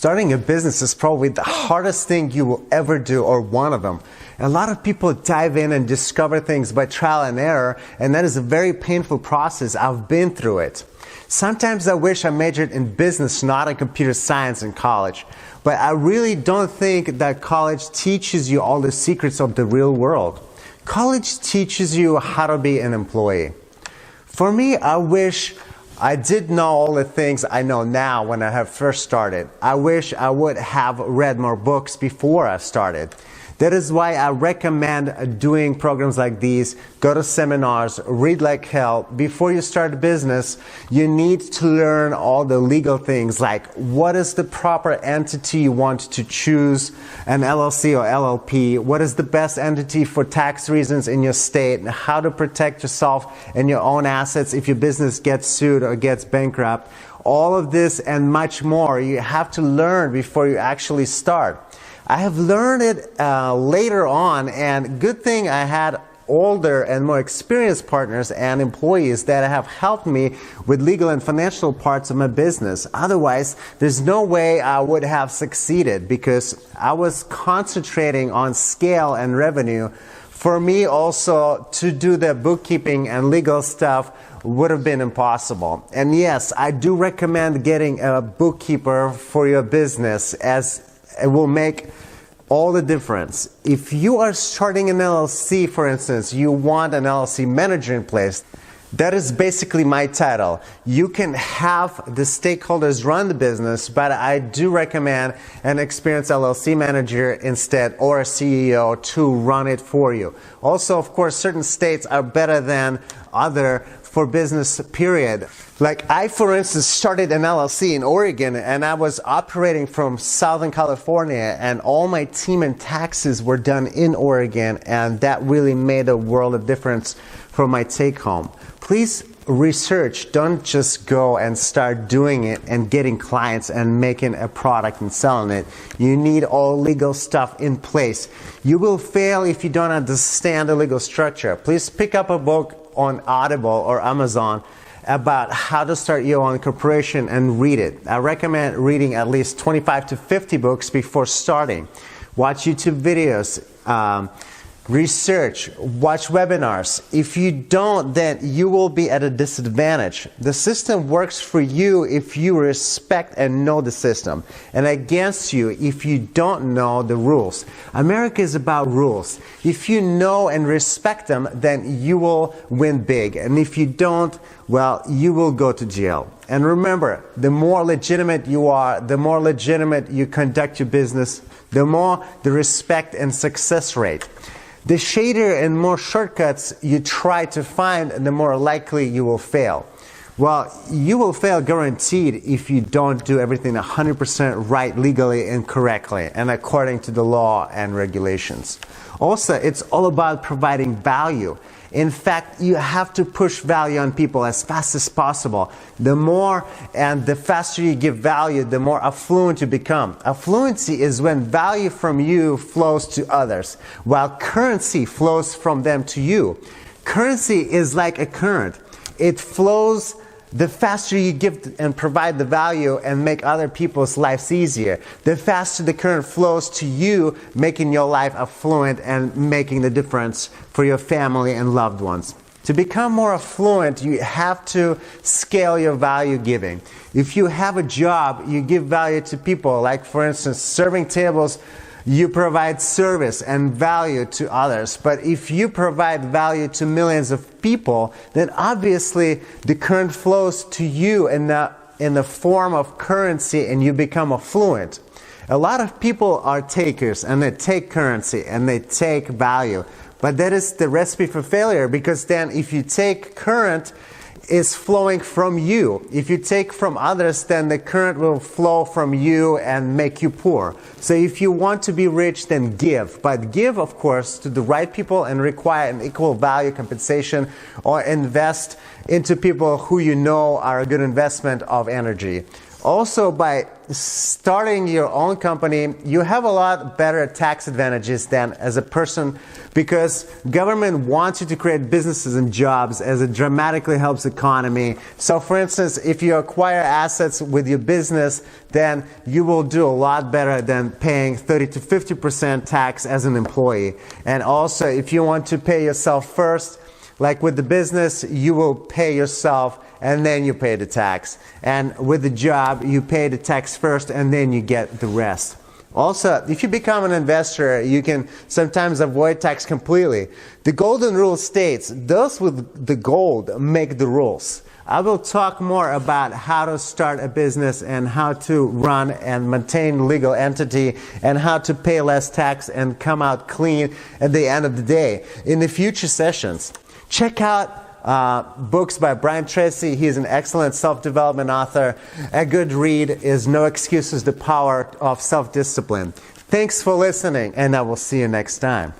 Starting a business is probably the hardest thing you will ever do, or one of them. A lot of people dive in and discover things by trial and error, and that is a very painful process. I've been through it. Sometimes I wish I majored in business, not in computer science in college. But I really don't think that college teaches you all the secrets of the real world. College teaches you how to be an employee. For me, I wish I did know all the things I know now when I have first started. I wish I would have read more books before I started. That is why I recommend doing programs like these. Go to seminars, read like hell. Before you start a business, you need to learn all the legal things, like what is the proper entity you want to choose, an LLC or LLP, what is the best entity for tax reasons in your state, and how to protect yourself and your own assets if your business gets sued or gets bankrupt. All of this and much more you have to learn before you actually start. I have learned it later on, and good thing I had older and more experienced partners and employees that have helped me with legal and financial parts of my business. Otherwise, there's no way I would have succeeded because I was concentrating on scale and revenue. For me also, to do the bookkeeping and legal stuff would have been impossible. And yes, I do recommend getting a bookkeeper for your business, as it will make all the difference. If you are starting an LLC, for instance, you want an LLC manager in place. That is basically my title. You can have the stakeholders run the business, but I do recommend an experienced LLC manager instead, or a CEO to run it for you. Also, of course, certain states are better than other for business, period. Like I, for instance, started an LLC in Oregon, and I was operating from Southern California, and all my team and taxes were done in Oregon, and that really made a world of difference for my take home. Please research. Don't just go and start doing it and getting clients and making a product and selling it. You need all legal stuff in place. You will fail if you don't understand the legal structure. Please pick up a book on Audible or Amazon about how to start your own corporation and read it. I recommend reading at least 25 to 50 books before starting. Watch YouTube videos, research, watch webinars. If you don't, then you will be at a disadvantage. The system works for you if you respect and know the system, and against you if you don't know the rules. America is about rules. If you know and respect them, then you will win big, and if you don't, well, you will go to jail. And remember, the more legitimate you are, the more legitimate you conduct your business, the more the respect and success rate. The shadier and more shortcuts you try to find, the more likely you will fail. Well, you will fail guaranteed if you don't do everything 100% right legally and correctly and according to the law and regulations. Also, it's all about providing value. In fact, you have to push value on people as fast as possible. The more and the faster you give value, the more affluent you become. Affluency is when value from you flows to others, while currency flows from them to you. Currency is like a current. It flows the faster you give and provide the value and make other people's lives easier. The faster the current flows to you, making your life affluent and making the difference for your family and loved ones. To become more affluent, you have to scale your value giving. If you have a job, you give value to people, like for instance, serving tables. You provide service and value to others. But if you provide value to millions of people, then obviously the current flows to you in the form of currency, and you become affluent. A lot of people are takers, and they take currency and they take value. But that is the recipe for failure, because then if you take current, is flowing from you. If you take from others, then the current will flow from you and make you poor. So if you want to be rich, then give. But give, of course, to the right people and require an equal value compensation, or invest into people who you know are a good investment of energy. Also, by starting your own company, you have a lot better tax advantages than as a person, because government wants you to create businesses and jobs as it dramatically helps the economy. So for instance, if you acquire assets with your business, then you will do a lot better than paying 30 to 50% tax as an employee. And also, if you want to pay yourself first, like with the business, you will pay yourself and then you pay the tax. And with the job, you pay the tax first and then you get the rest. Also, if you become an investor, you can sometimes avoid tax completely. The golden rule states, those with the gold make the rules. I will talk more about how to start a business and how to run and maintain legal entity and how to pay less tax and come out clean at the end of the day in the future sessions. Check out books by Brian Tracy. He's an excellent self-development author. A good read is No Excuses, The Power of Self-Discipline. Thanks for listening, and I will see you next time.